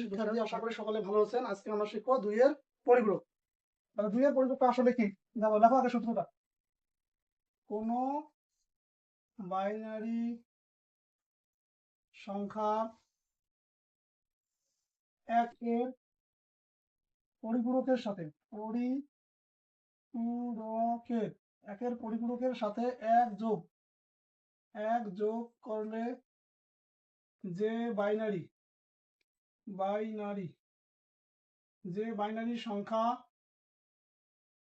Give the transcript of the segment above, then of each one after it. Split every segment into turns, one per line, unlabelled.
শিক্ষার্থী, আশা করি সকলে ভালো আছেন। আজকে আমরা শিখবো 2 এর পরিপূরক। তাহলে 2 এর পরিপূরক আসলে কি? লেখো আগে সূত্রটা। কোন বাইনারি সংখ্যা 1 এর পরিপূরকের সাথে 1 এর পরিপূরকের সাথে 1 যোগ করলে যে বাইনারি সংখ্যা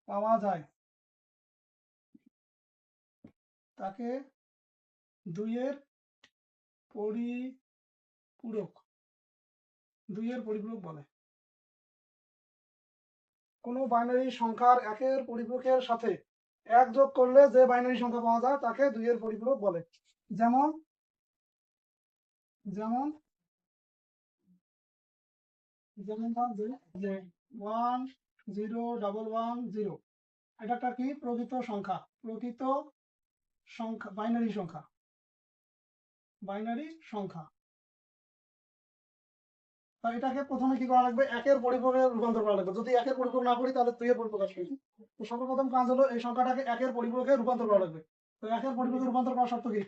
পাওয়া যায় তাকে 2 এর পরিপূরক বলে। কোনো বাইনারি সংখ্যার 1 এর পরিপূরকের সাথে 1 যোগ করলে যে বাইনারি সংখ্যা পাওয়া যায় তাকে 2 এর পরিপূরক বলে। যেমন 10110, এটা একটা কি? প্রকৃত সংখ্যা, বাইনারি সংখ্যা। তাই এটাকে প্রথমে কি করা লাগবে? 1 এর পরিপূরকে রূপান্তর করা লাগবে। যদি 1 এর পরিপূরক না করি তাহলে 2 এর পরিপূরক আসবে। তো সর্বপ্রথম কাজ হলো এই সংখ্যাটাকে 1 এর পরিপূরকে রূপান্তর করা লাগবে। তো 1 এর পরিপূরকে রূপান্তর করার শর্ত কি?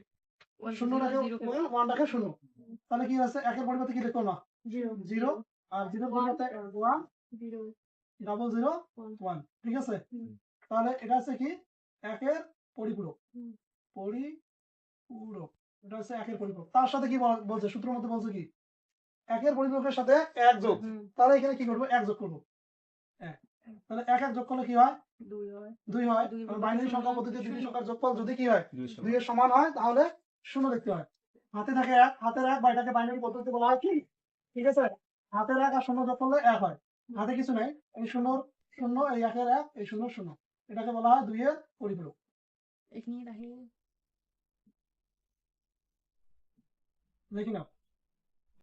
0টাকে 1টাকে 0। তাহলে কি আছে? 1 এর পরিবর্তে কি লিখবো না? 0, আর 0 এর পরিবর্তে 1 001। ঠিক আছে? তাহলে এটা হচ্ছে কি? 1 এর পরিপূরক। এটা হচ্ছে 1 এর পরিপূরক। তার সাথে কি বলছে? সূত্রের মধ্যে বলছে কি? 1 এর পরিপূরকের সাথে 1 যোগ। তাহলে এখানে কি করব? 1 যোগ করব। 1। তাহলে 1 যোগ করলে কি হয়? 2 হয়। বাইনারি সংখ্যা পদ্ধতিতে দুটি সংখ্যার যোগফল যদি কি হয়? 2 এর সমান হয় তাহলে 0 লিখতে হয়। হাতে থাকে 1, হাতের 1 বা এটাকে বাইনারি পদ্ধতিতে বলা হয় কি? ঠিক আছে? হাতের 1 আর 0 যোগ করলে 1 হয়। হাতে কিছু নাই। এই 0 0, এই 1 এর 1, এই 0 0। এটাকে বলা হয় 2 এর পরিপূরক। দেখি নাও।